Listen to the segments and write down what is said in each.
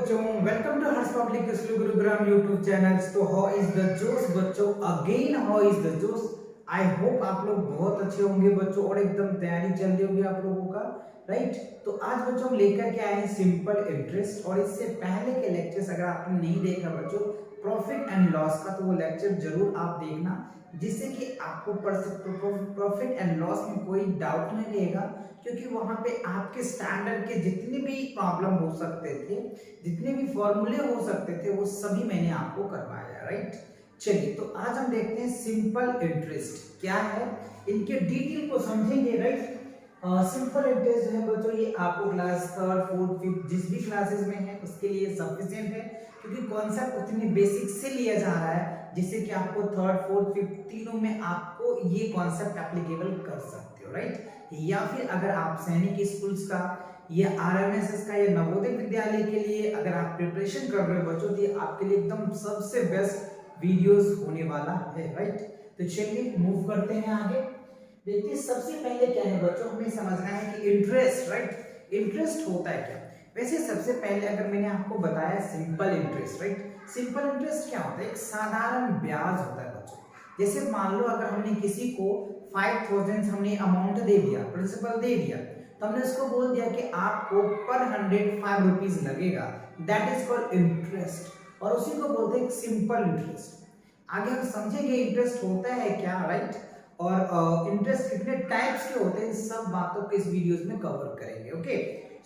बच्चों, welcome to Harsh public school Gurugram YouTube channel. तो how is the जोश बच्चों, अगेन हाउ इज द जोश। आई होप आप लोग बहुत अच्छे होंगे बच्चों और एकदम तैयारी चल रही होगी आप लोगों का, राइट। तो आज बच्चों हम लेकर के आए हैं सिंपल इंटरेस्ट, और इससे पहले के लेक्चर्स अगर आपने नहीं देखा बच्चों प्रॉफिट एंड लॉस का, तो वो लेक्चर जरूर आप देखना, जिससे कि आपको प्रॉफिट एंड लॉस में कोई डाउट नहीं रहेगा, क्योंकि वहां पे आपके स्टैंडर्ड के जितने भी प्रॉब्लम हो सकते थे, जितने भी फॉर्मूले हो सकते थे, वो सभी मैंने आपको करवाया, राइट। चलिए, तो आज हम देखते हैं सिंपल इंटरेस्ट क्या है, इनके डिटेल को समझेंगे, राइट। सिंपल इंटरेस्ट है बच्चों, ये आपको क्लास थर्ड फोर्थ फिफ्थ जिस भी क्लासेस में है उसके लिए सफिशिएंट है, क्योंकि कॉन्सेप्ट उतने बेसिक से लिया जा रहा है जिससे कि आपको थर्ड फोर्थ फिफ्थ तीनों में आपको ये कॉन्सेप्ट एप्लीकेबल कर सकते हो, राइट। या फिर अगर आप सैनिक स्कूल्स का या आरएमएसएस का या नवोदय विद्यालय के लिए अगर आप प्रिपरेशन कर रहे हो बच्चों, तो ये आपके लिए एकदम सबसे बेस्ट वीडियोस होने वाला है, राइट। तो चलिए मूव करते हैं आगे। देखिए, सबसे पहले क्या है बच्चों, हमें समझना है कि इंटरेस्ट, राइट, इंटरेस्ट होता है क्या। वैसे सबसे पहले अगर मैंने आपको बताया simple interest, right, simple interest क्या होता है, एक साधारण ब्याज होता है बच्चों। जैसे मान लो अगर हमने किसी को 5000 हमने अमाउंट दे दिया, प्रिंसिपल दे दिया, तो हमने उसको बोल दिया कि आपको पर 100 5 रुपीज लगेगा, दैट इज कॉल्ड इंटरेस्ट, और उसी को बोलते हैं सिंपल इंटरेस्ट। आगे हम समझेंगे इंटरेस्ट होता है क्या, राइट, और इंटरेस्ट कितने टाइप्स के होते हैं, सब बातों को इस वीडियोस में कवर करेंगे, ओके।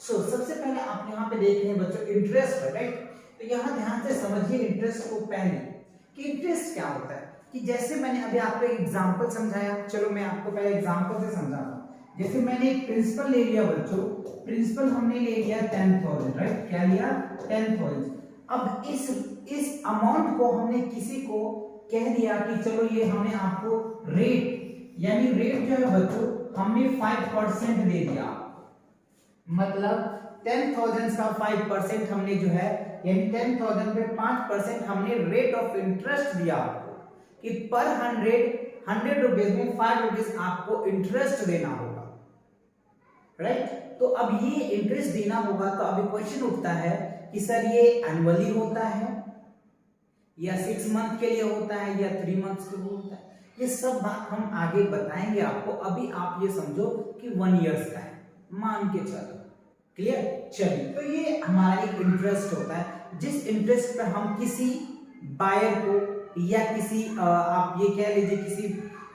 सो सबसे पहले आप यहाँ पे देख रहे हैं बच्चों इंटरेस्ट, राइट। तो यहाँ ध्यान से समझिए इंटरेस्ट को पहले कि इंटरेस्ट क्या होता है, कि जैसे मैंने अभी आपको एक एग्जांपल समझाया, चलो मैं आपको पहले एग्जांपल से समझाता हूँ। जैसे मैंने एक प्रिंसिपल ले लिया बच्चों, प्रिंसिपल हमने ले लिया 10,000, राइट, क्या लिया 10,000। अब इस अमाउंट को हमने किसी को कह दिया कि चलो ये हमने आपको रेट, यानी रेट जो है बच्चों हमने 5% दे दिया, मतलब 10,000 का 5% हमने जो है, यानी 10,000 पे 5% हमने रेट ऑफ इंटरेस्ट दिया आपको, कि पर 100 रुपीज में 5 रुपीज आपको इंटरेस्ट देना होगा, राइट। तो अब ये इंटरेस्ट देना होगा, तो अभी क्वेश्चन उठता है कि सर ये एनुअली होता है या 6 मंथ के लिए होता है या 3 मंथ्स के लिए होता है, ये सब बात हम आगे बताएंगे आपको। अभी आप ये समझो कि 1 ईयर्स का है, मान के चलो, क्लियर। चलिए, तो ये हमारा एक इंटरेस्ट होता है, जिस इंटरेस्ट पर हम किसी बायर को या किसी आप ये कह लीजिए किसी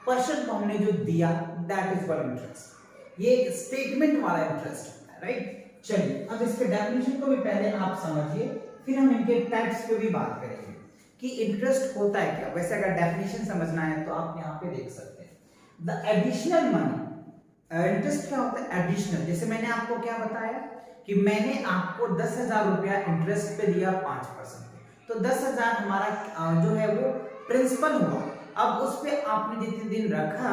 पर्सन को हमने जो दिया, दैट इज कॉल्ड इंटरेस्ट। ये एक स्टेटमेंट वाला इंटरेस्ट होता है, राइट। चलिए, अब इसके डेफिनेशन को भी पहले आप समझिए, फिर हम इनके टाइप्स पे भी बात करेंगे कि इंटरेस्ट होता है क्या। वैसे अगर डेफिनेशन समझना है तो आप यहाँ पे देख सकते हैं, द एडिशनल मनी। इंटरेस्ट क्या होता है, एडिशनल। जैसे मैंने आपको क्या बताया कि मैंने आपको 10,000 रुपया इंटरेस्ट पे दिया 5%, तो 10,000 हमारा जो है वो प्रिंसिपल हुआ। अब उस पे आपने जितने दिन रखा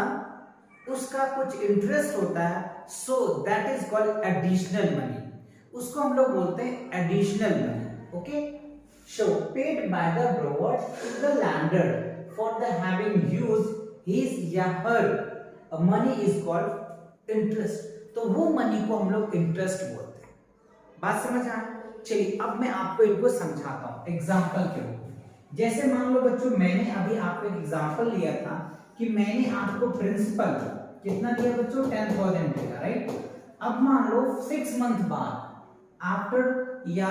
उसका कुछ इंटरेस्ट होता है, so that is called additional money, उसको हम लोग बोलते हैं additional money, okay. So paid by the borrower to the lender for the having used his या her money is called interest। तो वो मनी को हम लोग इंटरेस्ट बोलते हैं। बात समझ आए? चलिए, अब मैं आपको इनको समझाता हूँ एग्जांपल के रूप। जैसे मान लो बच्चों, मैंने अभी आपको एक एग्जांपल लिया था कि मैंने आपको प्रिंसिपल कितना दिया बच्चों, 10,000 दिया, राइट। अब मान लो 6 मंथ बाद आफ्टर या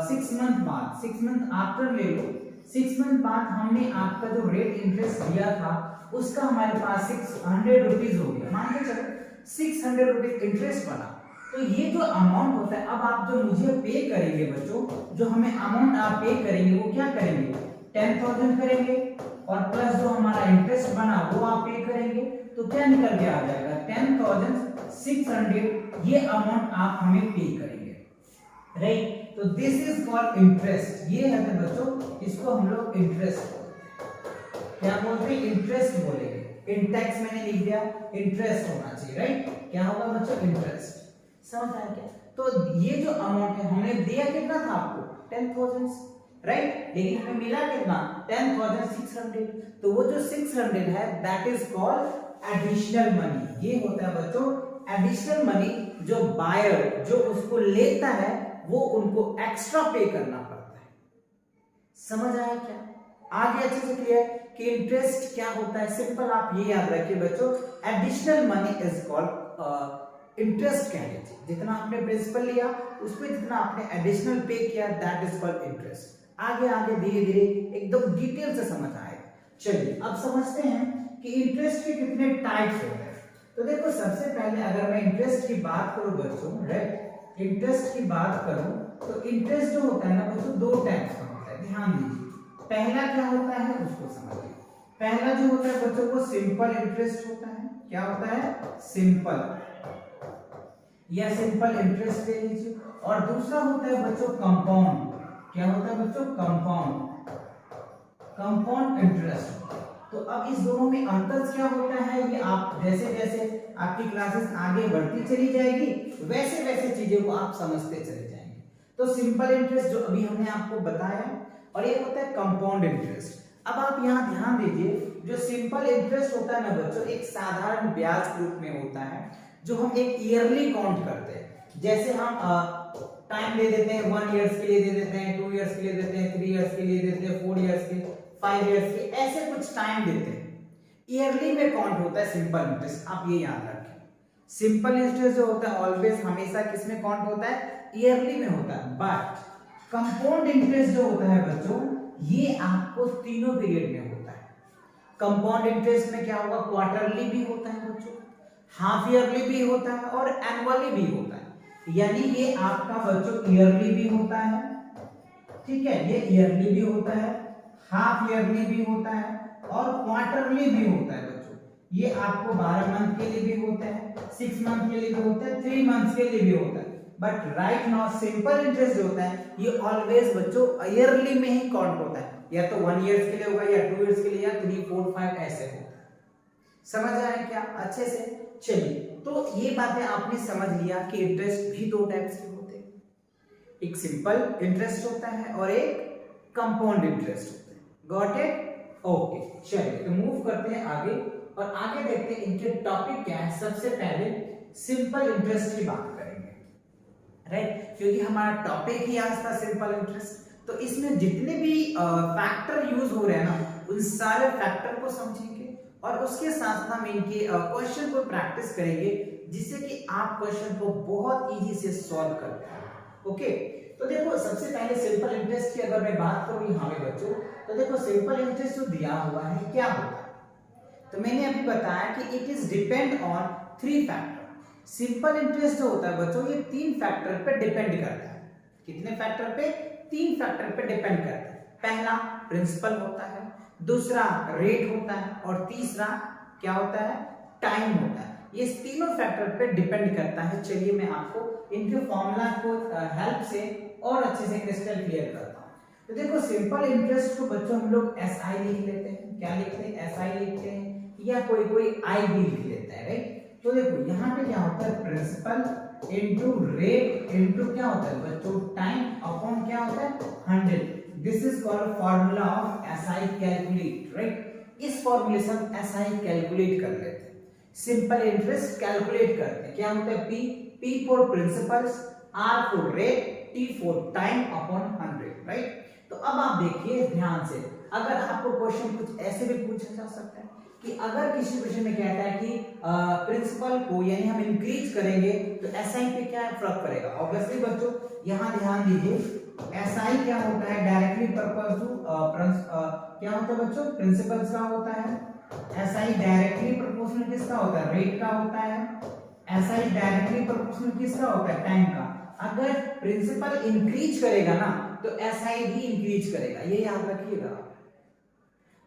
6 मंथ बाद, 6 मंथ आफ्टर ले लो, 6 मंथ बाद हमने आपका जो रेट इंटरेस्ट दिया था उसका हमारे पास 600 रुपीज हो गया, मान के चलो 600 रुपीज इंटरेस्ट बना। तो ये जो अमाउंट होता है, अब आप जो मुझे पे करेंगे बच्चों, जो हमें अमाउंट आप पे करेंगे वो क्या करेंगे, 10,000 करेंगे, और प्लस जो हमारा इंटरेस्ट बना वो आप पे करेंगे, तो क्या निकल के आ जाएगा 10,600, ये अमाउंट आप हमें पे करेंगे, राइट। तो दिस इज कॉल्ड इंटरेस्ट। ये है तो बच्चों, इसको हम लोग इंटरेस्ट क्या बोलते हैं, इंटरेस्ट बोलेंगे। इन टैक्स मैंने लिख दिया, इंटरेस्ट होना चाहिए, राइट। क्या होगा बच्चों, इंटरेस्ट। समझ आया क्या? तो ये जो अमाउंट है हमने दिया कितना था आपको, 10,000, राइट, लेकिन हमें मिला कितना, 10,600। तो वो जो 600 है that is called additional money. ये होता है बच्चों एडिशनल मनी, जो बायर जो उसको लेता है वो उनको एक्स्ट्रा पे करना पड़ता है। समझ आया क्या? आगे अच्छे से क्लियर कि इंटरेस्ट क्या होता है। सिंपल आप ये याद रखिए बच्चों, additional money is called interest कह लीजिए। जितना आपने प्रिंसिपल लिया उस पर जितना आपने एडिशनल पे किया दैट इज कॉल्ड इंटरेस्ट। आगे आगे धीरे धीरे एकदम डिटेल से समझ आएगा। चलिए अब समझते हैं कि इंटरेस्ट के कितने टाइप्स होते हैं। तो देखो सबसे पहले अगर मैं इंटरेस्ट की बात करूं बच्चों, राइट, इंटरेस्ट की बात करूं तो इंटरेस्ट जो होता है ना बच्चों दो टाइप्स का होता है, ध्यान दीजिए। पहला क्या होता है उसको समझिए। पहला जो होता है बच्चों वो सिंपल इंटरेस्ट होता है। क्या होता है? सिंपल या सिंपल इंटरेस्ट ले लीजिए। और दूसरा होता है बच्चों कंपाउंड। क्या होता है बच्चों? Compound, compound interest. तो अब इस दोनों में अंतर क्या होता है ये आप जैसे जैसे आपकी क्लासेस आगे बढ़ती चली जाएगी वैसे वैसे चीजों को आप समझते चले जाएंगे। तो सिंपल इंटरेस्ट जो अभी हमने आपको बताया, और ये होता है कंपाउंड इंटरेस्ट। अब आप यहाँ ध्यान दीजिए, जो सिंपल इंटरेस्ट होता है ना बच्चों एक साधारण ब्याज के रूप में होता है जो हम एक ईयरली काउंट करते हैं। जैसे हम टाइम दे देते हैं 1 ईयर्स के लिए दे देते हैं, 2 ईयर्स के लिए देते हैं, 3 ईयर्स के लिए देते हैं, 4 ईयर्स के, 5 ईयर्स के, ऐसे कुछ टाइम देते हैं। ईयरली में काउंट होता है सिंपल इंटरेस्ट, आप ये याद रखें। सिंपल इंटरेस्ट जो होता है ऑलवेज हमेशा किस में काउंट होता है? ईयरली में होता है। बट कंपाउंड इंटरेस्ट जो होता है बच्चों ये आपको तीनों पीरियड में होता है। कंपाउंड इंटरेस्ट में क्या होगा? क्वार्टरली भी होता है बच्चों, हाफ ईयरली भी होता है और एनुअली भी होता है। यानी ये आपका बच्चों ईयरली भी होता है, ठीक है, ये ईयरली भी होता है, हाफ ईयरली भी होता है और क्वार्टरली भी होता है बच्चों। ये आपको 12 मंथ के लिए भी होता है, 6 मंथ के लिए भी होता है, 3 मंथ्स के लिए भी होता है। But right now simple interest जो होता है ये ऑलवेज बच्चों ईयरली में ही काउंट होता है। या तो 1 ईयर्स के लिए होगा या 2 ईयर्स के लिए या 3, 4, 5 ऐसे होता है। समझ आया क्या अच्छे से? चलिए तो ये बातें आपने समझ लिया कि इंटरेस्ट भी दो टाइप्स के होते हैं, एक सिंपल इंटरेस्ट होता है और एक कंपाउंड इंटरेस्ट होता है। Got it? ओके, चलिए तो मूव करते हैं आगे और आगे देखते हैं इनके टॉपिक क्या है। सबसे पहले सिंपल इंटरेस्ट की बात करेंगे, राइट, क्योंकि हमारा टॉपिक ही आज था सिंपल इंटरेस्ट। तो इसमें जितने भी फैक्टर यूज हो रहे हैं ना उन सारे फैक्टर को समझेंगे और उसके साथ हम इनके क्वेश्चन को प्रैक्टिस करेंगे जिससे कि आप क्वेश्चन को बहुत इजी से सॉल्व कर पाएं। ओके, तो देखो सबसे पहले सिंपल इंटरेस्ट की अगर मैं बात करूं यहाँ पे बच्चों, तो देखो सिंपल इंटरेस्ट जो दिया हुआ है क्या होता है, तो मैंने अभी बताया कि it is depend on 3 factor. Simple interest जो होता है बच्चों ये 3 फैक्टर पे डिपेंड करता है। कितने फैक्टर पे? 3 फैक्टर पे डिपेंड करता है। पहला प्रिंसिपल होता है, दूसरा रेट होता है और तीसरा क्या होता है? टाइम होता है। ये तीनों फैक्टर पे डिपेंड करता है। चलिए मैं आपको इनके फॉर्मूला को हेल्प से और अच्छे से क्रिस्टल क्लियर करता हूँ। तो देखो सिंपल इंटरेस्ट को बच्चों हम लोग SI लिख लेते हैं। क्या लिखते हैं? SI लिखते हैं या कोई I भी लिख लेता है, राइट। तो देखो यहाँ पे क्या होता है? प्रिंसिपल इनटू रेट इनटू क्या होता है बच्चों? टाइम अपॉन क्या होता है? 100। This is called formula of SI calculate, right. इस फॉर्मूले से हम SI कैलकुलेट कर लेते हैं, सिंपल इंटरेस्ट कैलकुलेट करते हैं। क्या होता है? P for principles, R for rate, T for time upon 100, right. तो अब आप देखिए ध्यान से, अगर आपको क्वेश्चन कुछ ऐसे भी पूछा जा सकता है कि अगर किसी क्वेश्चन में कहता है कि प्रिंसिपल को यानी हम इंक्रीज करेंगे तो SI पे क्या फर्क पड़ेगा? ऑब्वियसली बच्चों यहाँ ध्यान दीजिए, SI क्या होता है? डायरेक्टली पर्पस टू क्या होता है बच्चों? प्रिंसिपल्स का होता है। SI डायरेक्टली प्रोपोर्शनल किसका होता है? रेट का होता है। SI डायरेक्टली प्रोपोर्शनल किसका होता है? टाइम का। अगर प्रिंसिपल इंक्रीज करेगा ना तो SI भी इंक्रीज करेगा, ये याद रखिएगा।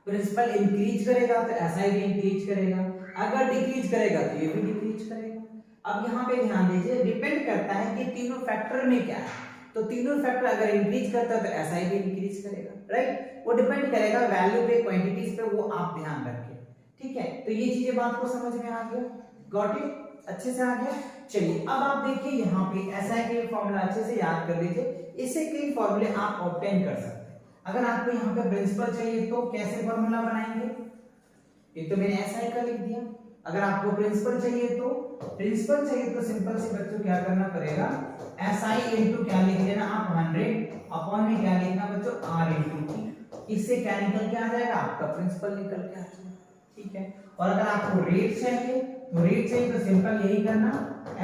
प्रिंसिपल इंक्रीज करेगा तो SI भी इंक्रीज करेगा, अगर डिक्रीज करेगा तो ये भी डिक्रीज करेगा। अब यहाँ पे ध्यान दीजिए, डिपेंड करता है कि तीनों फैक्टर में क्या है। तो तीनों फैक्टर अगर इंक्रीज करता है तो SI भी इंक्रीज करेगा, राइट। वो डिपेंड करेगा वैल्यू पे, क्वांटिटीज पे, वो आप ध्यान रखें, ठीक है। तो ये चीजें बात को समझ में आ गया? Got it? अच्छे से आ गया। चलिए अब आप देखिए यहाँ पे SI के फॉर्मूला अच्छे से याद कर लीजिए, इससे कई फॉर्मूले आप ऑब्टेन कर सकते हैं। अगर आपको यहाँ पे प्रिंसिपल चाहिए तो कैसे फॉर्मूला बनाएंगे? ये तो मैंने SI का लिख दिया, अगर आपको प्रिंसिपल चाहिए तो सिंपल से बच्चों क्या करना पड़ेगा, SI इंटू क्या लिख देना आप 100 अपॉन में क्या लिखना बच्चों R इंटू T। इससे क्या निकल के आ जाएगा आपका प्रिंसिपल निकल के आ जाएगा, ठीक है। और अगर आपको रेट चाहिए तो सिंपल यही करना,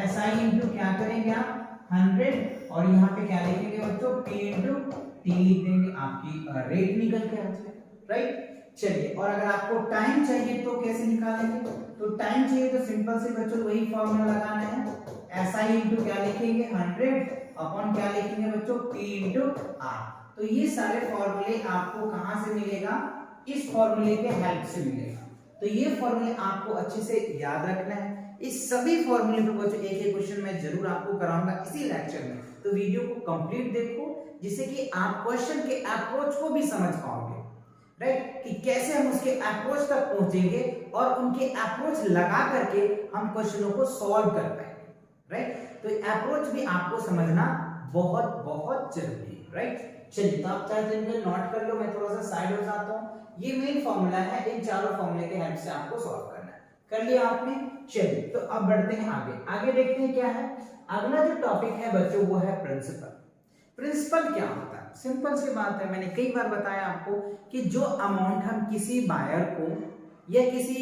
SI इंटू क्या करेंगे आप 100 और यहाँ पे क्या लिखेंगे बच्चों P इंटू T लिख देंगे, आपकी रेट निकल के आ जाएगा, राइट। चलिए, और अगर आपको टाइम चाहिए तो कैसे निकालेंगे, तो टाइम चाहिए तो सिंपल से बच्चों वही फॉर्मूला लगाना है, SI इंटू क्या लिखेंगे 100 अपॉन क्या लिखेंगे बच्चों P इंटू R। तो ये सारे फॉर्मूले आपको कहां से मिलेगा, इस फॉर्मूले के हेल्प से मिलेगा। तो ये फॉर्मूले आपको अच्छे से याद रखना है। इस सभी फॉर्मूले पे बच्चों एक एक क्वेश्चन मैं जरूर आपको कराऊंगा इसी लेक्चर में, तो वीडियो को कंप्लीट देखो जिससे कि आप क्वेश्चन के अप्रोच को भी समझ पाओगे, राइट, कि कैसे हम उसके अप्रोच तक पहुंचेंगे और उनके अप्रोच लगा करके हम क्वेश्चनों को सॉल्व कर पाएंगे, राइट। तो अप्रोच भी आपको समझना बहुत बहुत जरूरी है, राइट। चलिए, तो आप चाहे तो इनको नोट कर लो, मैं थोड़ा सा साइड हो जाता हूं। ये मेन फॉर्मूला है, इन चारों फॉर्मूले के हेल्प से आपको सॉल्व करना है। कर लिया आपने। चलिए, तो अब बढ़ते हैं आगे देखते हैं क्या है। अगला जो टॉपिक है बच्चों वो है प्रिंसिपल। प्रिंसिपल क्या होता है, सिंपल सी बात है, मैंने कई बार बताया आपको कि जो अमाउंट हम किसी बायर को या किसी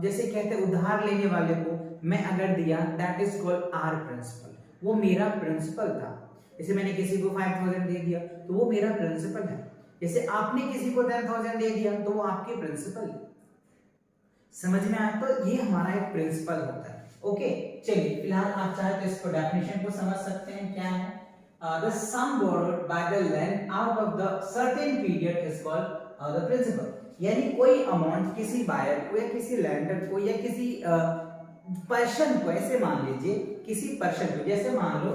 जैसे कहते हैं उधार लेने वाले को मैं अगर दिया, that is called R principal, वो मेरा प्रिंसिपल था। जैसे मैंने किसी को 5000 दे दिया तो वो मेरा प्रिंसिपल है, जैसे आपने किसी को 10000 दे दिया तो वो आपके प्रिंसिपल है। समझ में आया, तो ये हमारा एक प्रिंसिपल होता है। ओके, चलिए फिलहाल आप चाहे तो इसको डेफिनेशन को समझ सकते हैं, क्या है, the sum borrowed by the lend out of the certain period is called the principal। यानी कोई अमाउंट किसी बायर को या किसी लैंडर को या किसी पर्सन को, ऐसे मान लीजिए किसी पर्सन को, जैसे मान लो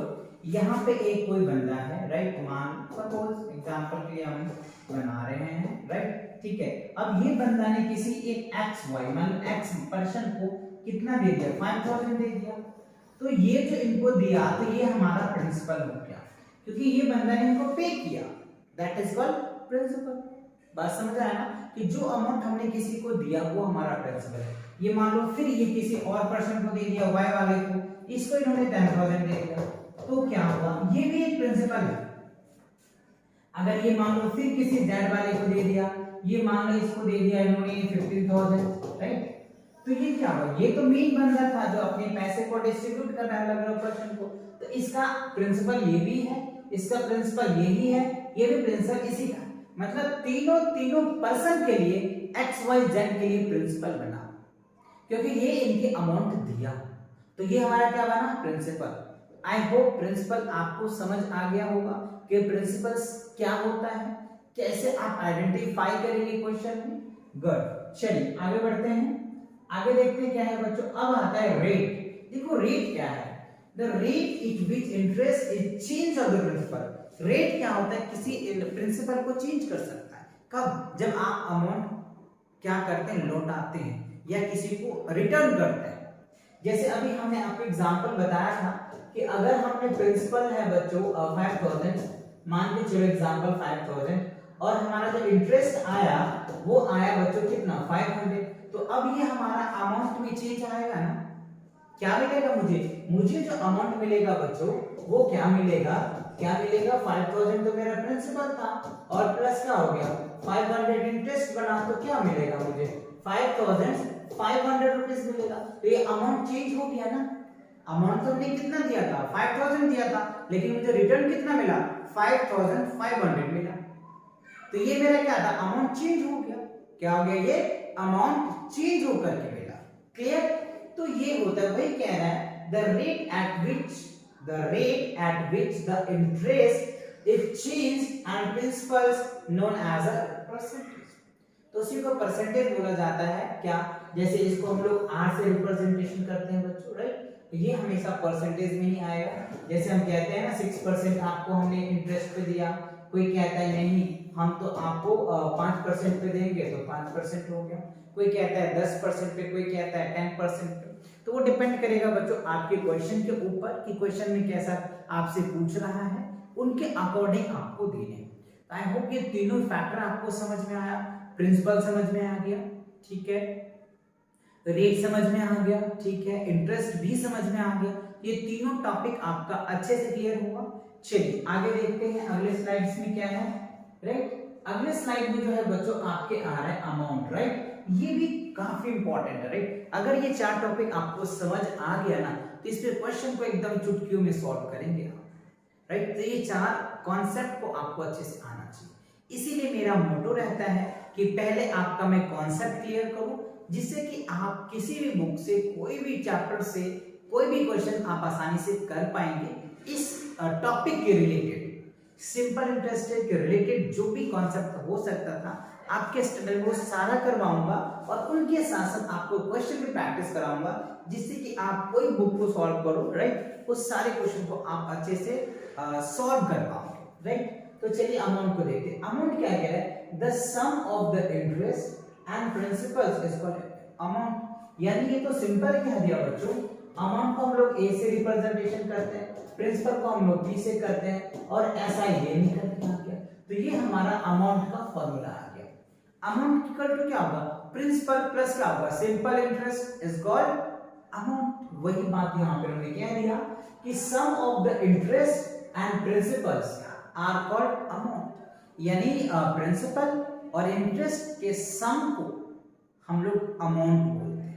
यहाँ पे एक कोई बंदा है, राइट, मान सपोज एग्जांपल के लिए हम बना रहे हैं, राइट, ठीक है। अब ये बंदा ने किसी एक XY मान X पर्सन को कितना दे दिया, 5000 दे दिया, तो ये जो इनको दिया तो ये हमारा प्रिंसिपल हो गया, क्योंकि ये बंदा ने इनको पे किया, दैट इज कॉल्ड प्रिंसिपल। बात समझ आया ना, कि जो अमाउंट हमने किसी को दिया वो हमारा प्रिंसिपल है। ये मान लो फिर ये किसी और पर्सन को दे दिया, Y वाले को, इसको इन्होंने 10000 दे दिया, तो क्या हुआ, ये भी एक प्रिंसिपल है। अगर ये मान लो फिर किसी Z वाले को दे दिया, ये मान लो इसको दे दिया इन्होंने 15000, राइट, तो ये क्या हुआ, ये तो मेन बंदा था जो अपने पैसे को डिस्ट्रीब्यूट कर रहा है अलग अलग पर्सन को, तो इसका प्रिंसिपल ये भी है, इसका प्रिंसिपल यही है, ये भी प्रिंसिपल इसी का, मतलब तीनों पर्सन के लिए XYZ के लिए प्रिंसिपल बना, क्योंकि ये इनके अमाउंट दिया, तो ये हमारा क्या बना, प्रिंसिपल। आई होप प्रिंसिपल आपको समझ आ गया होगा कि प्रिंसिपल क्या होता है, कैसे आप आइडेंटिफाई करेंगे क्वेश्चन में। गुड, चलिए आगे बढ़ते हैं। आगे देखते हैं क्या है बच्चों, अब आता है रेट। देखो रेट क्या है, the rate at which interest is change of the principal. Rate क्या होता है, किसी प्रिंसिपल को चेंज कर सकता है, कब, जब आप अमाउंट क्या करते हैं, लौटाते हैं या किसी को रिटर्न करते हैं। जैसे अभी हमने आपको एग्जांपल बताया था कि अगर हमने प्रिंसिपल है बच्चों 5000, मान के चलो एग्जांपल 5000, और हमारा जो इंटरेस्ट आया वो आया बच्चों कितना 500, तो अब ये हमारा अमाउंट में चेंज आएगा ना, क्या मिलेगा मुझे जो अमाउंट मिलेगा बच्चों वो क्या मिलेगा 5000 तो मेरा प्रिंसिपल था, और प्लस क्या हो गया 500 इंटरेस्ट बना, तो क्या मिलेगा मुझे 5500 रुपीस मिलेगा। तो ये अमाउंट चेंज हो गया ना, अमाउंट तो हमने कितना दिया था 5000 दिया था, लेकिन मुझे रिटर्न कितना मिला 5500 मिला, तो ये मेरा क्या था, अमाउंट चेंज हो गया, क्या हो गया, ये अमाउंट चेंज होकर के मिला। क्लियर, तो ये होता है, वही कह रहा है the rate at which the interest is changed and principals known as a percentage। तो उसी को परसेंटेज बोला जाता है, क्या, जैसे इसको हम लोग R से रिप्रेजेंटेशन करते हैं बच्चों, राइट, तो ये हमेशा परसेंटेज में ही आएगा। जैसे हम कहते हैं ना 6% आपको हमने इंटरेस्ट पे दिया, कोई कहता है नहीं हम तो आपको 5% पे देंगे, तो 5% हो गया, कोई कहता है 10% पे, कोई कहता है 10% पे, तो वो डिपेंड करेगा बच्चों आपके क्वेश्चन के ऊपर कि क्वेश्चन में कैसा आपसे पूछ रहा है, उनके अकॉर्डिंग आपको देने। आई होप ये तीनों फैक्टर आपको समझ में आया, प्रिंसिपल समझ में आ गया, ठीक है। रेट समझ में आ गया, ठीक है, इंटरेस्ट भी समझ में आ गया, ये तीनों टॉपिक आपका अच्छे से क्लियर हुआ। चलिए आगे देखते हैं अगले स्लाइड्स में क्या है, राइट। अगले स्लाइड में जो है बच्चों आपके आ रहा है अमाउंट, राइट। ये भी काफी इंपॉर्टेंट है, राइट। अगर ये चार टॉपिक आपको समझ आ गया ना तो इस पे क्वेश्चन को एकदम चुटकियों में सॉल्व करेंगे आप, राइट। तो ये चार कॉन्सेप्ट को आपको अच्छे से आना चाहिए, इसीलिए मेरा मोटो रहता है कि पहले आपका मैं कॉन्सेप्ट क्लियर करूं, जिससे कि आप किसी भी बुक से कोई भी चैप्टर से कोई भी क्वेश्चन आप आसानी से कर पाएंगे। इस टॉपिक के रिलेटेड, सिंपल इंटरेस्ट के रिलेटेड जो भी कॉन्सेप्ट हो सकता था आपके स्टूडेंट को सारा करवाऊंगा और उनके साथ साथ आपको क्वेश्चन भी प्रैक्टिस कराऊंगा, जिससे कि आप कोई बुक को सॉल्व करो, राइट, उस सारे क्वेश्चन को आप अच्छे से सॉल्व कर पाओगे, राइट। तो चलिए अमाउंट को देखते हैं। अमाउंट क्या कह रहा है, the sum of the interest and principals is called amount. यानी ये तो सिंपल कह दिया बच्चों, अमाउंट को हम लोग ए से रिप्रेजेंटेशन करते हैं, प्रिंसिपल को हम लोग बी से करते हैं और ऐसा ये निकल के आ गया। तो ये हमारा अमाउंट का फॉर्मूला आ गया। अमाउंट इक्वल टू क्या होगा, प्रिंसिपल प्लस क्या होगा, simple interest is called amount. वही बात यहाँ पे हमने कह दिया कि sum of the interest and principals are called amount. यानी प्रिंसिपल और इंटरेस्ट के सम को हम लोग अमाउंट बोलते हैं।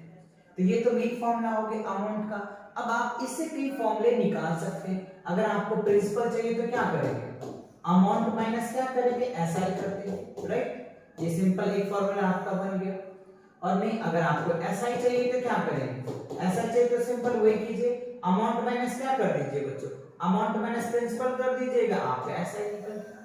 तो ये तो मेन फॉर्मूला हो गया अमाउंट का। अब आप इससे कई फॉर्मूले निकाल सकते हैं। अगर आपको प्रिंसिपल चाहिए तो क्या करेंगे, अमाउंट माइनस क्या करेंगे, एसआई करते हैं, राइट। ये सिंपल एक फॉर्मूला आपका बन गया। और नहीं, अगर आपको एसआई चाहिए तो क्या करेंगे, एसआई चाहिए तो सिंपल वही कीजिए, अमाउंट माइनस क्या कर दीजिए बच्चों, अमाउंट माइनस प्रिंसिपल कर दीजिएगा, आपका एसआई निकल जाएगा।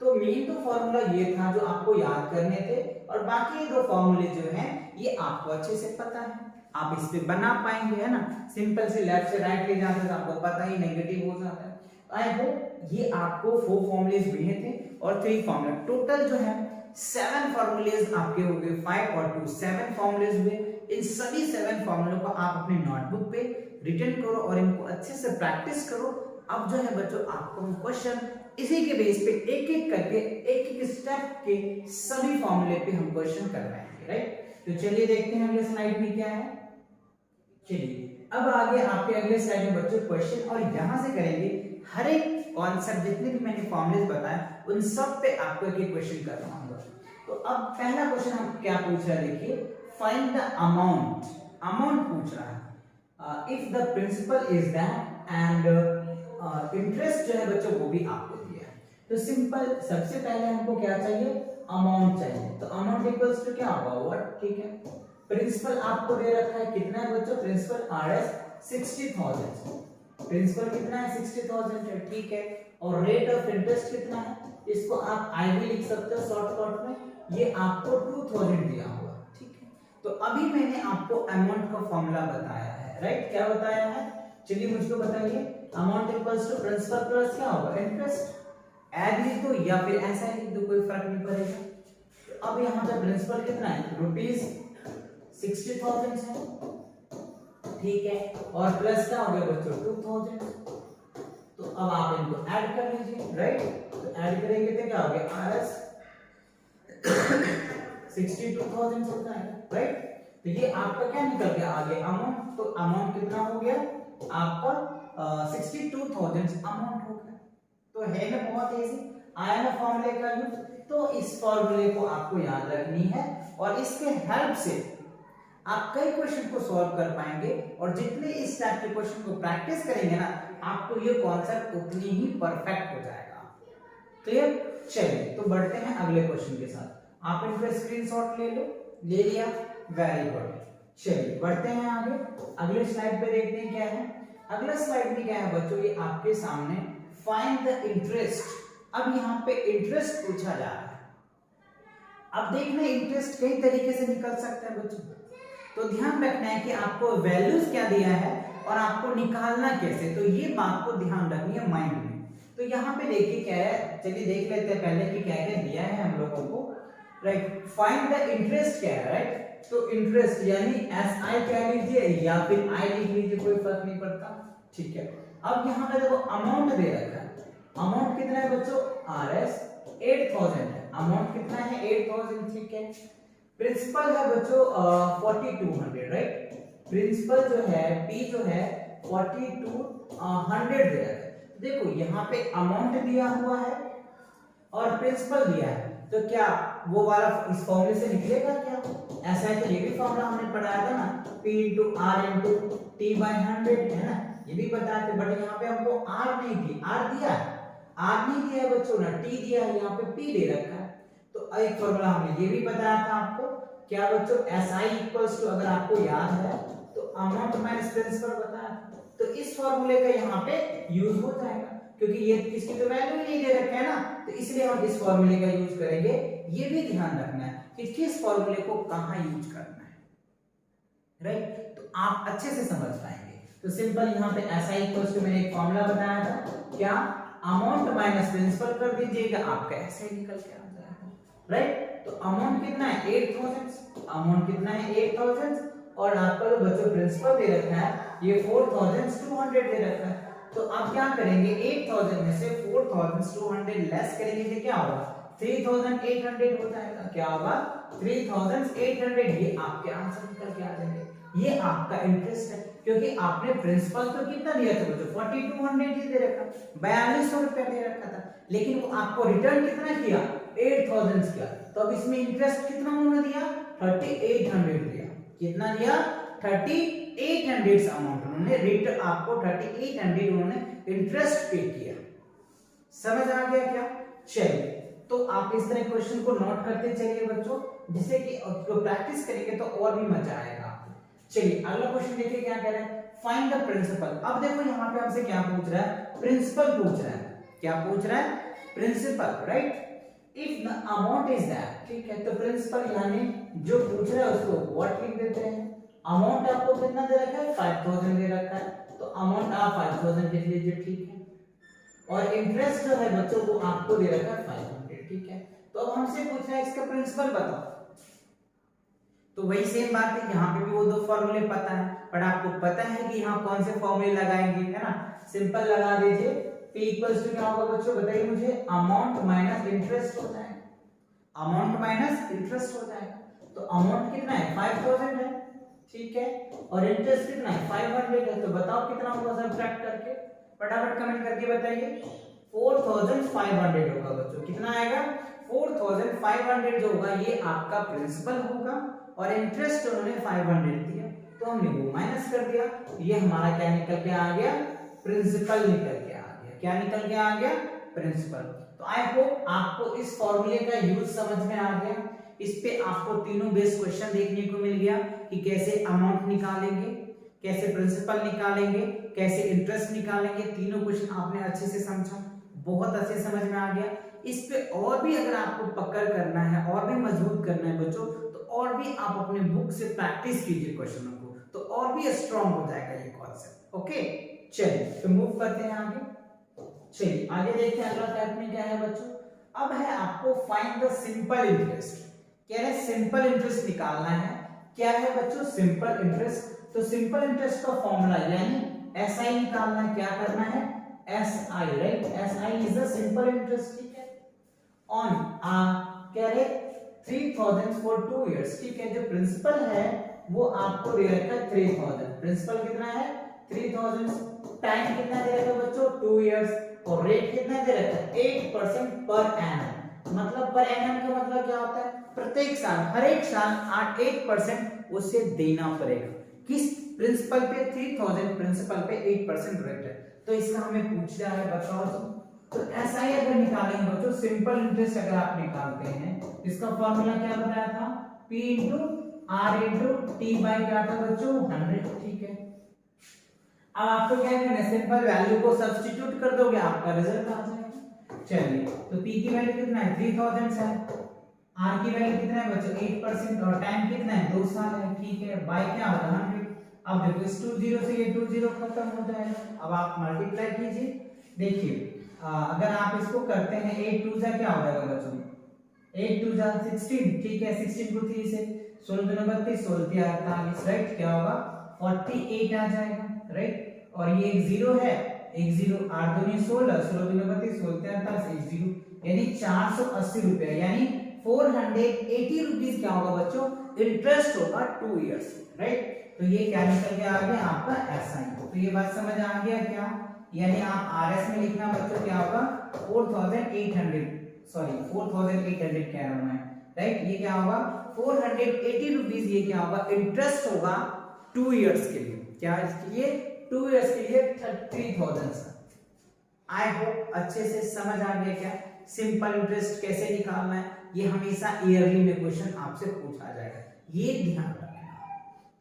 तो मेन तो फॉर्मूला ये था जो आपको याद करने थे, और बाकी दो फॉर्मूले जो हैं ये आपको अच्छे से पता है, आप इस पे बना पाएंगे, है ना। सिंपल से लेफ्ट से राइट ले जाते तो आपको पता ही नेगेटिव हो जाता है। आई होप ये आपको 4 फॉर्मूलेज मिले थे और 3 फॉर्मूले, टोटल जो है 7 फॉर्मूलेज आपके हो गए, 5 और 2 7 फॉर्मूलेज हुए। इन सभी 7 फॉर्मूलों को आप अपनी नोटबुक पे रिटन करो और इनको अच्छे से प्रैक्टिस करो। अब जो है बच्चों आपको क्वेश्चन इसी के बेस पे एक एक करके एक एक स्टेप के सभी फॉर्मूले पे हम क्वेश्चन करवाएंगे, राइट। तो चलिए देखते हैं अगले स्लाइड में क्या है। चलिए अब आगे आपके अगले स्लाइड में बच्चों क्वेश्चन, और यहां से करेंगे हर एक कॉन्सेप्ट जितने भी मैंने फॉर्मूलेज बताए उन सब पे आपको एक क्वेश्चन करवाऊंगा। तो अब पहला क्वेश्चन हम क्या पूछ रहा है, देखिए, फाइंड द अमाउंट। अमाउंट पूछ रहा है if the principal is that and interest जो है बच्चों वो भी आपको दिया है। तो सिंपल सबसे पहले हमको क्या चाहिए, अमाउंट चाहिए। तो अमाउंट इक्वल्स टू क्या होगा, व्हाट, ठीक है। प्रिंसिपल आपको दे रखा है कितना है बच्चों, प्रिंसिपल आरएस 60,000, प्रिंसिपल कितना है 60,000 है, ठीक है। और रेट ऑफ इंटरेस्ट कितना है, इसको आप आई भी लिख सकते हो शॉर्टकट में, ये आपको 2000 दिया हुआ, ठीक है। तो अभी मैंने आपको अमाउंट का फॉर्मूला बताया है, राइट। क्या बताया है, चलिए मुझको बताइए। Amount equals to principal plus क्या होगा, इंटरेस्ट। ऐड लिख दो या फिर ऐसा लिख दो, कोई फर्क नहीं पड़ेगा। अब यहाँ पे प्रिंसिपल कितना है, रुपीज 60,000 है, ठीक है। और प्लस क्या हो गया बच्चों 2000। तो अब आप इनको ऐड कर लीजिए, राइट। तो ऐड करेंगे तो क्या हो गया, आरएस 62,000 होता है, राइट। तो ये आपका क्या निकल गया आगे, अमाउंट। तो अमाउंट कितना हो गया आपका 62,000 अमाउंट हो गया। तो है ना बहुत इजी, आया ना फॉर्मूले का यूज। तो इस फॉर्मूले को आपको याद रखनी है और इसके हेल्प से आप कई क्वेश्चन को सॉल्व कर पाएंगे, और जितने इस टाइप के क्वेश्चन को प्रैक्टिस करेंगे ना आपको ये कॉन्सेप्ट उतनी ही परफेक्ट हो जाएगा। क्लियर। चलिए तो बढ़ते हैं अगले क्वेश्चन के साथ। आप इनका स्क्रीनशॉट ले लो, ले लिया, वेरी गुड। चलिए बढ़ते हैं आगे, अगले स्लाइड पे देखते हैं क्या है। अगला स्लाइड में क्या है बच्चों, ये आपके सामने फाइंड द इंटरेस्ट। अब यहाँ पे इंटरेस्ट पूछा जा रहा है। अब देखना इंटरेस्ट कई तरीके से निकल सकता है बच्चों, तो ध्यान रखना है कि आपको वैल्यूज क्या दिया है और आपको निकालना कैसे, तो ये बात को ध्यान रखनी है माइंड में। तो यहाँ पे देखिए क्या है, चलिए देख लेते हैं पहले कि क्या क्या दिया है हम लोगों को, राइट। फाइंड द इंटरेस्ट क्या है, राइट। तो इंटरेस्ट यानी एस आई कह लीजिए या फिर आई लिख लीजिए, कोई फर्क नहीं पड़ता, ठीक है। अब यहाँ पे देखो अमाउंट दे रखा है, अमाउंट कितना है बच्चों, आर एस 8,000 है, अमाउंट कितना है 8,000, ठीक है। प्रिंसिपल है बच्चों 4200, राइट। प्रिंसिपल जो है P जो है 4200 दे रखा है। देखो यहाँ पे अमाउंट दिया हुआ है और प्रिंसिपल दिया है, तो क्या वो वाला इस फॉर्मूले से निकलेगा क्या? ऐसा है तो ये भी फॉर्मूला हमने पढ़ाया था ना, P into R into T by 100, है ना, ये भी बताया था। बट यहाँ पे हमको आर नहीं दी, आर दिया है, आर नहीं दिया है बच्चों ना, टी दिया है, यहाँ पे पी दे रखा है। तो एक फॉर्मूला हमने ये भी बताया था आपको, क्या बच्चों, SI इक्वल्स टू, अगर आपको याद है तो अमाउंट माइनस प्रिंसिपल बताया था। तो इस फॉर्मूले का यहाँ पे यूज हो जाएगा, क्योंकि ये इसकी तो वैल्यू ही नहीं दे रखा है ना, तो इसलिए हम इस फॉर्मूले का यूज करेंगे। ये भी ध्यान रखना है कि किस फॉर्मूले को कहां यूज करना है, राइट, तो आप अच्छे से समझ पाएंगे। तो सिंपल यहाँ पे SI इक्वल्स टू मैंने एक फॉर्मूला बताया था, क्या, अमाउंट माइनस प्रिंसिपल कर दीजिएगा, आपका SI निकल के आ जाएगा, राइट। तो अमाउंट कितना है 8000, अमाउंट कितना है 8000, और आपका जो बच्चों प्रिंसिपल दे रखा है ये 4200 दे रखा है। तो आप क्या करेंगे, 8000 में से 4200 लेस करेंगे तो क्या होगा, 3800 हो जाएगा। क्या होगा, 3800, ये आपके आंसर निकल के आ जाएंगे। ये आपका इंटरेस्ट है, क्योंकि आपने प्रिंसिपल तो कितना दिया था बच्चों, 4200 ही दे रखा, 4200 रुपया दे रखा था, लेकिन वो आपको रिटर्न कितना किया, 8000 किया। तो अब इसमें इंटरेस्ट कितना उन्होंने दिया, 3800 दिया। कितना दिया, 3800 अमाउंट उन्होंने रिटर्न, आपको 3800 उन्होंने इंटरेस्ट पे किया। समझ आ गया क्या? चलिए, तो आप इस तरह क्वेश्चन को नोट करते चलिए बच्चों, जिससे कि प्रैक्टिस करेंगे तो और भी मजा आएगा आपको। चलिए अगला क्वेश्चन देखिए क्या कह रहा है, फाइंड द प्रिंसिपल। अब देखो यहाँ पे हमसे क्या पूछ रहा है, प्रिंसिपल पूछ रहा है। क्या पूछ रहा है, principal, right. If the amount is that, ठीक है, तो प्रिंसिपल यानी जो पूछ रहा है उसको व्हाट लिख देते हैं। अमाउंट आपको कितना दे रखा है, 5000 दे रखा है, तो अमाउंट आप 5000 लिख लीजिए, ठीक है। और इंटरेस्ट जो है बच्चों को आपको दे रखा है 500, ठीक है। तो अब हमसे पूछ रहा है इसका प्रिंसिपल बताओ। तो वही सेम बात है, यहाँ पे भी वो दो फॉर्मूले पता है, बट आपको पता है कि यहाँ कौन से फॉर्मूले लगाएंगे, है ना। सिंपल लगा दीजिए, P इक्वल्स टू क्या होगा बच्चों, बताइए मुझे, अमाउंट माइनस इंटरेस्ट हो जाएगा, अमाउंट माइनस इंटरेस्ट हो जाएगा। तो अमाउंट कितना है, 5000 है, ठीक है, और इंटरेस्ट कितना है, 500 है। तो बताओ कितना होगा सब्ट्रैक्ट करके, फटाफट कमेंट करके बताइए। 4500 होगा बच्चों, कितना आएगा, 4500 जो होगा ये आपका प्रिंसिपल होगा, और इंटरेस्ट उन्होंने 500 दिया, तो हमने वो माइनस कर दिया। ये हमारा क्या निकल के आ गया, प्रिंसिपल निकल के आ गया। क्या निकल के आ गया, प्रिंसिपल। तो आई होप आपको इस फॉर्मूले का यूज समझ में आ गया। इस पे आपको तीनों बेस क्वेश्चन देखने को मिल गया कि कैसे अमाउंट निकालेंगे, कैसे प्रिंसिपल निकालेंगे, कैसे इंटरेस्ट निकालेंगे। तीनों क्वेश्चन आपने अच्छे से समझा, बहुत अच्छे समझ में आ गया। इस पे और भी अगर आपको पकड़ करना है और भी मजबूत करना है बच्चों, तो और भी आप अपने बुक से प्रैक्टिस कीजिए क्वेश्चनों को, तो और भी स्ट्रांग हो जाएगा ये कॉन्सेप्ट। ओके, चलिए तो मूव करते हैं आगे। चलिए आगे देखते हैं अगला टाइप में क्या है बच्चों। अब है आपको फाइंड द सिंपल इंटरेस्ट। कह रहे हैं सिंपल इंटरेस्ट निकालना है। क्या है बच्चों, सिंपल इंटरेस्ट। तो सिंपल इंटरेस्ट का फॉर्मूला यानी SI निकालना है। क्या करना है, SI, right. SI is the simple interest, ठीक है। ऑन कह रहे 3000 फॉर 2 इयर्स, ठीक है। जो प्रिंसिपल है वो आपको दे रखा है 3000, प्रिंसिपल कितना है 3000, टाइम कितना दे रखा है बच्चों 2 इयर्स, और रेट कितना दे रखा है 8% पर एनम। मतलब पर एनम का मतलब क्या होता है, प्रत्येक साल, हर एक साल 8% उसे देना पड़ेगा। किस प्रिंसिपल पे, 3000 प्रिंसिपल पे 8% रेट है। तो इसका हमें पूछ रहा है बताओ। तो SI अगर निकालेंगे बच्चों, सिंपल इंटरेस्ट अगर आप निकालते हैं, इसका फॉर्मूला क्या बताया था, P into R into T by क्या था बच्चों 100, ठीक है। अब आपको क्या करना है, सिंपल वैल्यू को सब्स्टिट्यूट कर दोगे, आपका रिजल्ट आ जाएगा। चलिए तो P की वैल्यू कितना है 3000 है, R की वैल्यू कितना है बच्चों 8%, और टाइम कितना है 2 साल है, ठीक है, बाय क्या होगा 100। अब देखो इस 20 से ये 20 खत्म हो जाएगा। अब आप मल्टीप्लाई कीजिए, देखिए अगर आप इसको करते हैं 8 2 जा क्या हो जाएगा बच्चों, 8 2 जा 16, ठीक है। 16 को 3 से 16 2 32, 16 3 48, राइट। क्या होगा 48 आ जाएगा, राइट। और ये एक जीरो है, एक जीरो, 8 2 16, 16 2 32, 16 3 48, एक जीरो, यानी 480 रुपया, यानी 480 रुपीज क्या होगा बच्चों, इंटरेस्ट होगा 2 इयर्स, राइट। तो ये क्या निकल के आ गया आपका SI। तो ये बात समझ आ गया क्या, यानी आप RS में लिखना बच्चों क्या होगा 4800 कह रहा हूं मैं, राइट। ये क्या होगा 480 रुपीज, ये क्या होगा इंटरेस्ट होगा 2 इयर्स के लिए, क्या इसके लिए 2 इयर्स के लिए 30,000। आई होप अच्छे से समझ आ गया क्या सिंपल इंटरेस्ट कैसे निकालना है। ये हमेशा ईयरली में क्वेश्चन आपसे पूछा जाएगा, ये ध्यान रखना,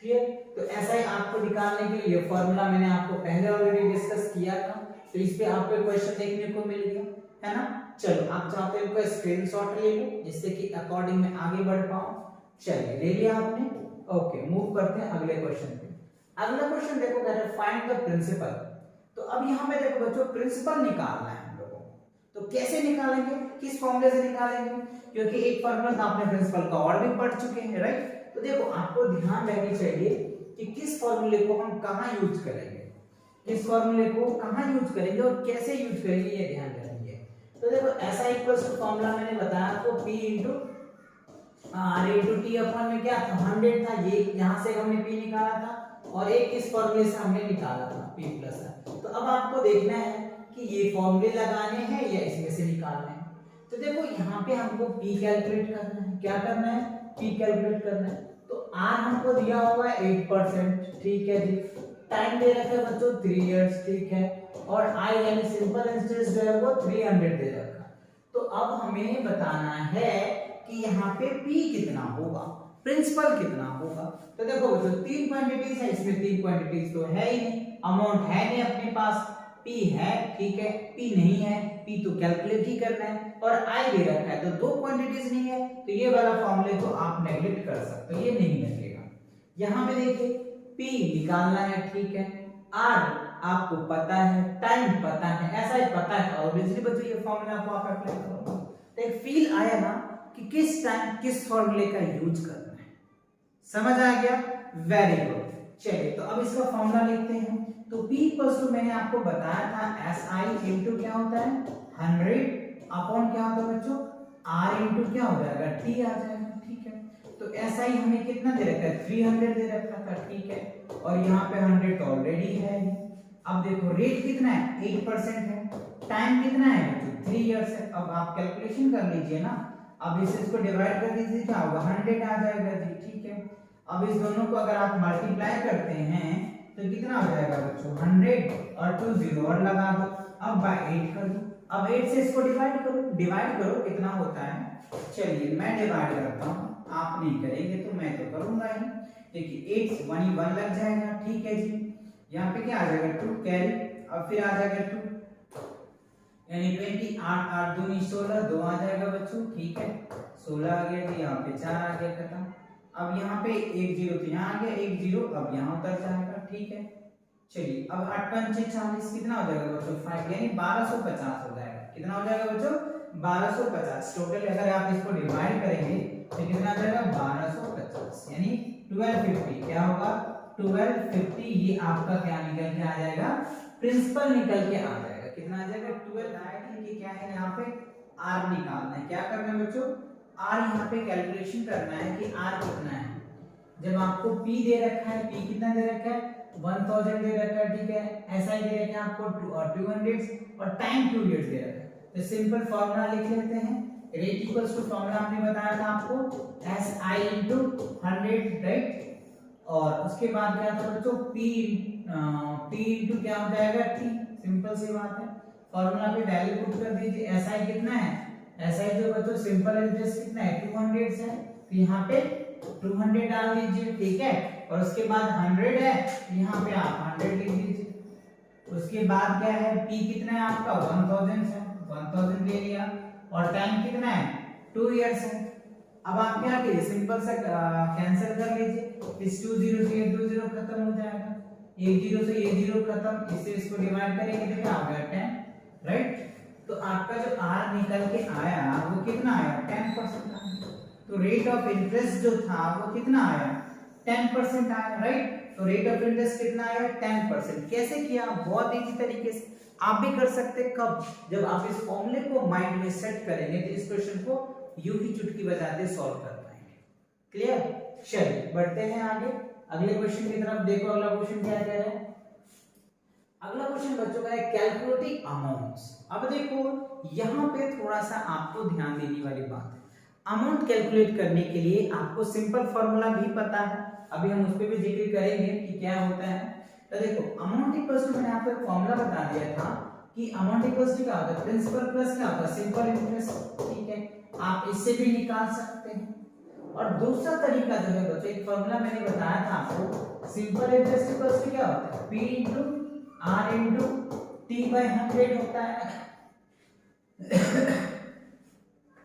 क्लियर। तो ऐसा ही आपको निकालने के लिए फॉर्मूला मैंने आपको पहले ऑलरेडी डिस्कस किया था, तो इस पे आपको क्वेश्चन देखने को मिल गया है ना। चलो आप चाहते हो इसका स्क्रीनशॉट ले लो जिससे कि अकॉर्डिंग में आगे बढ़ पाऊं। चलिए ले लिया आपने, ओके मूव करते हैं अगले क्वेश्चन पे। अगला क्वेश्चन देखो कह रहा है फाइंड द प्रिंसिपल। तो अब यहाँ पे देखो बच्चों प्रिंसिपल निकालना है हम लोगों को, तो कैसे निकालेंगे, किस फॉर्मूले से निकालेंगे, क्योंकि एक फॉर्मूला आपने प्रिंसिपल का और भी पढ़ चुके हैं, राइट। तो देखो आपको ध्यान रहनी चाहिए कि किस फॉर्मूले को हम कहाँ यूज करेंगे, किस फॉर्मूले को कहाँ यूज करेंगे और कैसे यूज करेंगे, ये ध्यान रखेंगे। तो देखो ऐसा इक्वल्स टू फॉर्मूला मैंने बताया आपको P into R into T upon में क्या था 100 था, ये यहाँ से हमने P निकाला था और एक इस फॉर्मूले से हमने निकाला था P प्लस R। तो अब आपको देखना है कि ये फॉर्मूले लगाने हैं या इसमें से निकालने हैं। तो देखो यहाँ पे हमको P कैलकुलेट करना है, क्या करना है P कैलकुलेट करना है। तो R हमको दिया हुआ है 8%, ठीक है जी। टाइम दे रखा है बच्चों 3 इयर्स, ठीक है। और I यानी सिंपल इंटरेस्ट जो है वो 300 दे रखा। तो अब हमें बताना है कि यहाँ पे P कितना होगा, प्रिंसिपल कितना होगा। तो देखो बच्चों 3 क्वांटिटीज है, इसमें 3 क्वांटिटीज तो है ही नहीं, अमाउंट है नहीं अपने पास, P है, ठीक है, P नहीं है, P तो कैलकुलेट ही करना है और I दे रखा है, तो 2 क्वांटिटीज नहीं है, तो ये वाला फॉर्मूले तो आप नेगलेक्ट कर सकते हो, ये नहीं लगेगा। यहाँ पे देखिए P निकालना है, ठीक है, R आपको पता है, टाइम पता है, ऐसा ही पता है, ऑब्वियसली बच्चों ये फॉर्मूला को आप अप्लाई करो। तो एक फील आया ना कि किस टाइम किस फॉर्मूले का यूज करना है, समझ आ गया, वेरी गुड। चलिए तो अब इसका फॉर्मूला लिखते हैं। तो P इक्वल्स टू मैंने आपको बताया था SI इनटू क्या होता है 100 अपॉन क्या होता है बच्चों R इनटू क्या हो जाएगा T आ जाएगा, ठीक है। तो SI हमें कितना दे रखा है 300 दे रखा था, ठीक है, और यहाँ पे 100 तो ऑलरेडी है। अब देखो रेट कितना है 8% है, टाइम कितना है बच्चों 3 इयर्स है। अब आप कैलकुलेशन कर लीजिए ना, अब इसको डिवाइड कर दीजिए, क्या होगा 100 आ जाएगा जी, ठीक है। अब इस दोनों को अगर आप मल्टीप्लाई करते हैं तो कितना हो जाएगा बच्चों 100 और 2 0 और लगा दो, अब बाय 8 कर दो, अब 8 से इसको डिवाइड करो कितना होता है। चलिए मैं डिवाइड करता हूं, आप नहीं करेंगे तो मैं तो करूंगा ही। देखिए 8 से 1 लग जाएगा, ठीक है जी। यहाँ पे क्या आ जाएगा 2 कैरी, अब फिर आ जाएगा 2 यानी 20 8 8 2 16 2 आ जाएगा बच्चों, ठीक है, 16 आ गया जी, यहाँ पे 4 आ गया खत्म। अब यहाँ पे 1 0 तो यहाँ आ गया 1 0, अब यहाँ उतर जाएगा, ठीक है। चलिए अब 8 5 6 40 कितना हो जाएगा बच्चों 5 यानी 1250 हो जाएगा, कितना हो जाएगा बच्चों 1250 टोटल। अगर आप इसको डिवाइड करेंगे तो कितना आ जाएगा 1250 यानी 1250 क्या होगा 1250, ये आपका क्या निकल के आ जाएगा प्रिंसिपल निकल के आ जाएगा, कितना आ जाएगा 12। ये क्या है यहाँ पे R निकालना है, क्या करना है बच्चों R यहाँ पे कैलकुलेशन करना है कि R कितना है। जब आपको P दे रखा है, P कितना दे रखा है 1000 दे रखा है, ठीक है, ऐसा ही दे रखा है आपको 200 और टाइम 2 इयर्स दे रखा है। तो सिंपल फॉर्मूला लिख लेते हैं, रेट इक्वल्स टू फॉर्मूला हमने बताया था आपको SI इनटू 100, राइट। और उसके बाद क्या था बच्चों P इनटू क्या हो जाएगा T, सिंपल सी बात है। फॉर्मूला पे वैल्यू पुट कर दीजिए, SI कितना है, SI जो बच्चों सिंपल इंटरेस्ट कितना है 200 है, तो यहाँ पे 200 डाल दीजिए, ठीक है, और उसके बाद 100 है, यहाँ पे आप 100 लिख दीजिए। उसके बाद क्या है P कितना है आपका 1000 है, 1000 ले लिया, और टाइम कितना है 2 इयर्स है। अब आप क्या कीजिए सिंपल सा कैंसिल कर लीजिए, इस 2 0 से ये 2 0 खत्म हो जाएगा, 1 0 से ये 0 खत्म, इससे इसको डिवाइड करेंगे तो क्या हो गया 10, राइट। तो आपका जो R निकल के आया वो कितना आया 10% आया। तो रेट ऑफ इंटरेस्ट जो था वो कितना आया 10% आया, राइट। तो रेट ऑफ इंटरेस्ट कितना आया 10%। कैसे किया? बहुत इजी तरीके से आप भी कर सकते हैं। कब? जब आप इस फॉर्मूले को माइंड में सेट करेंगे तो इस क्वेश्चन को यूं ही चुटकी बजाते सॉल्व कर पाएंगे। क्लियर? चलिए बढ़ते हैं आगे अगले क्वेश्चन की तरफ। देखो अगला क्वेश्चन क्या कह रहा है। अगला क्वेश्चन बच्चों का है कैलकुलेटिंग अमाउंट्स। अब देखो यहाँ पे थोड़ा सा आपको ध्यान देने वाली बात है। अमाउंट कैलकुलेट करने के लिए आपको सिंपल फॉर्मूला भी पता है, अभी हम उस पर भी जिक्र करेंगे कि क्या होता है। तो देखो अमाउंट इक्वल्स टू, मैंने आपको एक फॉर्मूला बता दिया था कि अमाउंट इक्वल्स टू क्या होता है, प्रिंसिपल प्लस क्या होता है, सिंपल इंटरेस्ट। ठीक है, आप इससे भी निकाल सकते हैं। और दूसरा तरीका जो है बच्चों, एक फॉर्मूला मैंने बताया था आपको, सिंपल इंटरेस्ट इक्वल्स टू क्या होता है, P into R into T by 100 होता है।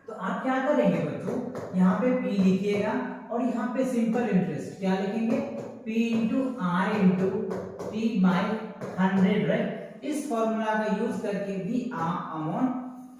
तो आप क्या करेंगे बच्चों, यहाँ पे P लिखिएगा और यहाँ पे सिंपल इंटरेस्ट क्या लिखेंगे, P into R into T by 100, right. इस फॉर्मूला का यूज करके भी आप अमाउंट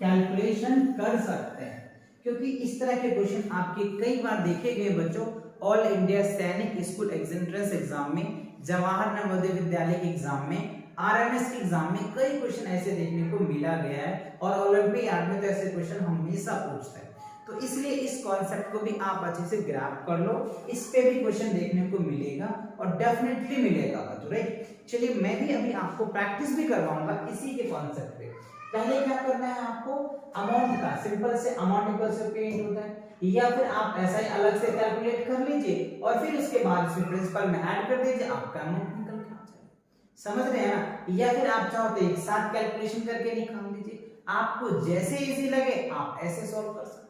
कैलकुलेशन कर सकते हैं, क्योंकि इस तरह के क्वेश्चन आपके कई बार देखे गए बच्चों। ऑल इंडिया सैनिक स्कूल एंट्रेंस एग्जाम में, जवाहर नवोदय विद्यालय के एग्जाम में, आरएमएस के एग्जाम में कई क्वेश्चन ऐसे देखने को मिला गया है और ओलंपियाड में तो ऐसे क्वेश्चन हमेशा पूछते हैं। तो इसलिए इस कॉन्सेप्ट को भी आप अच्छे से ग्रैब कर लो, इस पे भी क्वेश्चन देखने को मिलेगा और डेफिनेटली मिलेगा बच्चों, राइट। चलिए मैं भी अभी आपको प्रैक्टिस भी करवाऊंगा इसी के कॉन्सेप्ट पे। पहले क्या करना है आपको, अमाउंट का सिंपल से अमाउंट इक्वल से P होता है, या फिर आप ऐसा ही अलग से कैलकुलेट कर लीजिए और फिर उसके बाद इसमें प्रिंसिपल में ऐड कर दीजिए, आपका अमाउंट निकल के आ जाएगा। समझ रहे हैं ना? या फिर आप चाहो तो एक साथ कैलकुलेशन करके निकाल लीजिए, आपको जैसे इजी लगे आप ऐसे सॉल्व कर सकते हैं।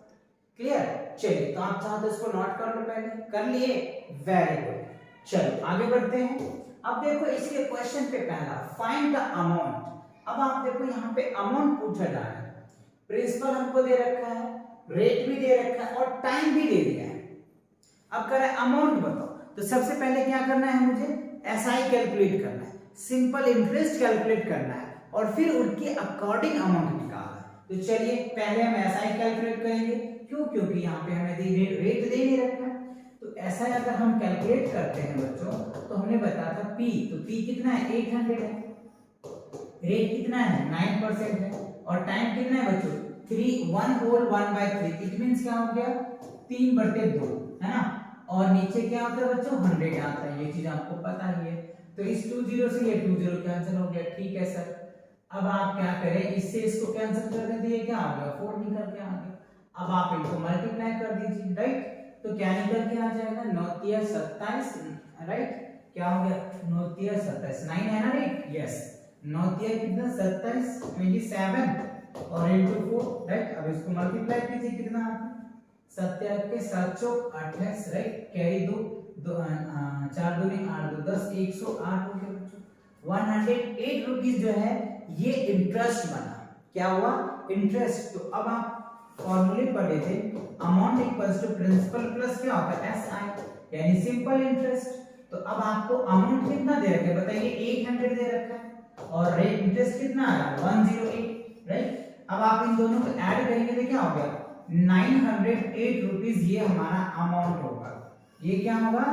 क्लियर? चलिए तो आप चाहो तो इसको नोट कर लो, पहले कर लिए, वेरी गुड। चलो आगे बढ़ते हैं। अब देखो इसके क्वेश्चन पे पहला, फाइंड द अमाउंट। अब आप देखो यहाँ पे अमाउंट पूछा जा रहा है, प्रिंसिपल हमको दे रखा है, रेट भी दे रखा है और टाइम भी दे दिया है। अब कह रहा है अमाउंट बताओ, तो सबसे पहले क्या करना है, मुझे एसआई कैलकुलेट करना है, सिंपल इंटरेस्ट कैलकुलेट करना है और फिर उनके अकॉर्डिंग अमाउंट निकालना है। तो चलिए पहले हम एसआई कैलकुलेट करेंगे, क्यों? क्योंकि यहाँ पे हमें रेट दे नहीं रखा है। तो ऐसा अगर हम कैलकुलेट करते हैं बच्चों, तो हमने बताया था P, तो P कितना है, 800 है, रेट कितना है, 9% है और टाइम कितना है बच्चों, 1/3। इट मींस क्या हो गया, 3/2 है ना। और नीचे क्या होता है बच्चों, 100 आता है, ये चीज आपको पता ही है। तो इस 20 से ये 20 कैंसिल हो गया, ठीक है सर। अब आप क्या करें, इससे इसको कैंसिल कर दें तो ये क्या आ गया, 4 निकल के आ गया। अब आप इनको मल्टीप्लाई कर दीजिए, राइट। तो क्या निकल के आ जाएगा, 9 × 27, राइट। क्या हो गया, 9 × 27, 9 है ना, राइट, यस। 9 × कितना, 27, 27 और इनटू 4, राइट। अब इसको मल्टीप्लाई कीजिए, कितना आता है, 7 के 7 चौक 28, राइट। कैरी 2 4 दूनी 8 2 10, 108 हो गया बच्चों। 108 रुपीस जो है ये इंटरेस्ट बना। क्या हुआ, इंटरेस्ट। तो अब आप फॉर्मूले पढ़े थे, amount equals to principal plus क्या होता है, एसआई, यानी सिंपल इंटरेस्ट। तो अब आपको अमाउंट कितना दे रखा है बताइए, 800 दे रखा है और रेट इंटरेस्ट कितना आ रहा है, 108, राइट। अब आप इन दोनों को ऐड करेंगे तो क्या हो गया, 908 रुपीस ये हमारा अमाउंट होगा। ये क्या होगा,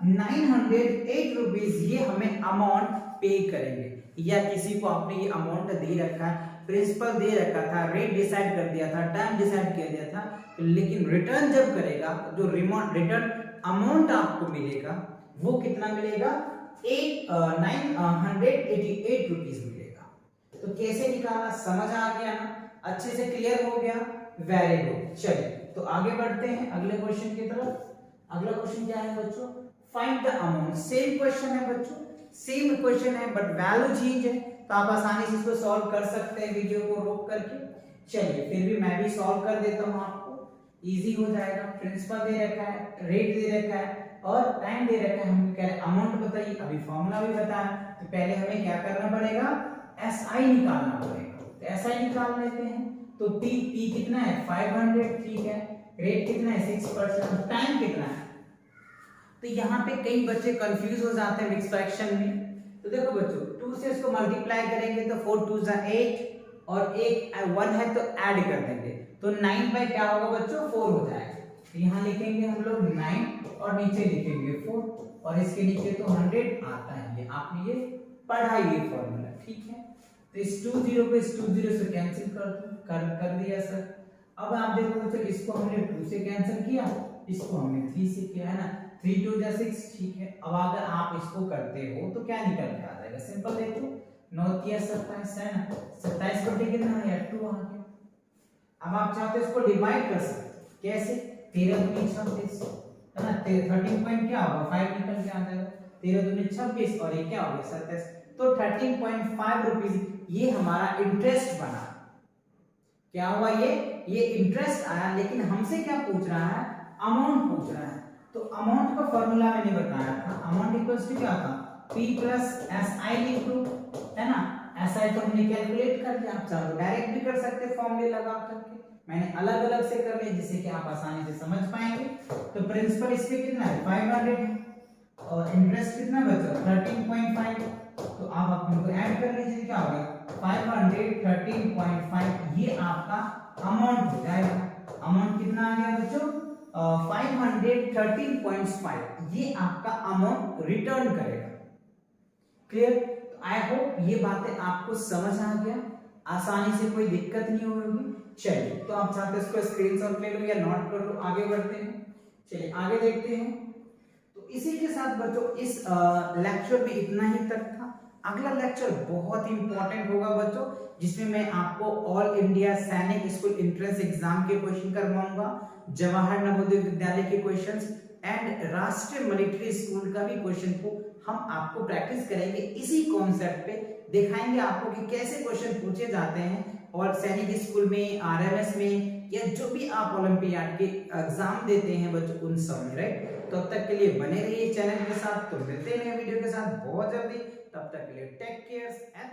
908 रुपीस ये हमें अमाउंट पे करेंगे। या किसी को आपने ये अमाउंट दे रखा है, प्रिंसिपल दे रखा था, रेट डिसाइड कर दिया था, टाइम डिसाइड कर दिया था, लेकिन रिटर्न जब करेगा जो रिटर्न अमाउंट आपको मिलेगा वो कितना मिलेगा, 988 रुपीस मिलेगा। तो कैसे निकाला, समझ आ गया ना, अच्छे से क्लियर हो गया, वेरी गुड। चलिए तो आगे बढ़ते हैं अगले क्वेश्चन की तरफ। अगला क्वेश्चन क्या है बच्चों, find the amount. Same question है बच्चों, सेम क्वेश्चन है बट वैल्यू चेंज है, तो आप आसानी से इसको सॉल्व कर सकते हैं वीडियो को रोक करके। चलिए फिर भी मैं भी सॉल्व कर देता हूं, आपको इजी हो जाएगा। प्रिंसिपल दे रखा है, रेट दे रखा है और टाइम दे रखा है, हम कह रहे अमाउंट बताइए, अभी फॉर्मूला भी बताया। तो पहले हमें क्या करना पड़ेगा, एसआई निकालना पड़ेगा। तो एसआई निकाल लेते हैं। तो P कितना है, 500, ठीक है। रेट कितना है, 6%। टाइम कितना है, तो यहाँ पे कई बच्चे कंफ्यूज हो जाते हैं मिक्स फ्रैक्शन में। तो देखो बच्चों, 2 से इसको मल्टीप्लाई करेंगे तो 4 2 8 और एक 1 है तो ऐड कर देंगे, तो 9 बाय क्या होगा बच्चों, 4 हो जाएगा। तो यहाँ लिखेंगे हम लोग 9 और नीचे लिखेंगे 4 और इसके नीचे तो 100 आता है। ये आपने ये पढ़ा ये फॉर्मूला, ठीक है। तो इस 20 को इस 20 से कैंसिल कर दिया सर। अब आप देखो बच्चों, इसको हमने 2 से कैंसिल किया, इसको हमने 3 से किया, है ना। 3 2 जा 6, ठीक है। अब अगर आप इसको करते हो तो क्या निकल के आ जाएगा, सिंपल देखो, 9 3 27 है ना, 27 बटे कितना है 2 आ गया। अब आप चाहते हो इसको डिवाइड कर सकते, कैसे, 13 दूनी 26 है ना, 13 पॉइंट क्या होगा 5 निकल के आ जाएगा, 13 दूनी 26 और ये क्या हो गया 27, तो 13.5 रुपीस ये हमारा इंटरेस्ट बना। क्या हुआ, ये इंटरेस्ट आया, लेकिन हमसे क्या पूछ रहा है, अमाउंट पूछ रहा है। तो अमाउंट का फॉर्मूला मैंने बताया था, अमाउंट इक्वल्स टू क्या था, P प्लस SI लिख दो, है ना। SI तो हमने कैलकुलेट कर लिया, आप चाहो डायरेक्ट भी कर सकते फॉर्मूले लगा करके, मैंने अलग अलग से कर लिया जिससे कि आप आसानी से समझ पाएंगे। तो प्रिंसिपल इसके कितना है 500 है और इंटरेस्ट कितना बचा 13.5, तो आप अपन को ऐड कर लीजिए, क्या हो गया 513.5, ये आपका अमाउंट हो जाएगा। अमाउंट कितना आ गया बच्चों 513.5, ये आपका अमाउंट रिटर्न करेगा। क्लियर, आई होप ये बातें आपको समझ आ गया, आसानी से कोई दिक्कत नहीं होगी। चलिए, तो आप चाहते इसको स्क्रीनशॉट ले लो या नोट कर लो, आगे बढ़ते हैं। चलिए आगे देखते हैं। तो इसी के साथ बच्चों इस लेक्चर में इतना ही तक था। अगला लेक्चर बहुत ही इंपॉर्टेंट होगा बच्चों, जिसमें मैं आपको ऑल इंडिया सैनिक स्कूल एंट्रेंस एग्जाम के क्वेश्चन करवाऊंगा, जवाहर नवोदय विद्यालय के क्वेश्चंस एंड राष्ट्रीय मिलिट्री स्कूल का भी क्वेश्चन को हम आपको प्रैक्टिस करेंगे। इसी कॉन्सेप्ट पे दिखाएंगे आपको कि कैसे क्वेश्चन पूछे जाते हैं और सैनिक स्कूल में, आरएमएस में, या जो भी आप ओलंपियाड के एग्जाम देते हैं बच्चों उन सब में, राइट। तो तब तक के लिए बने रहिए चैनल के साथ, तो मिलते हैं नए वीडियो के साथ बहुत जल्दी। तब तक के लिए टेक केयर एंड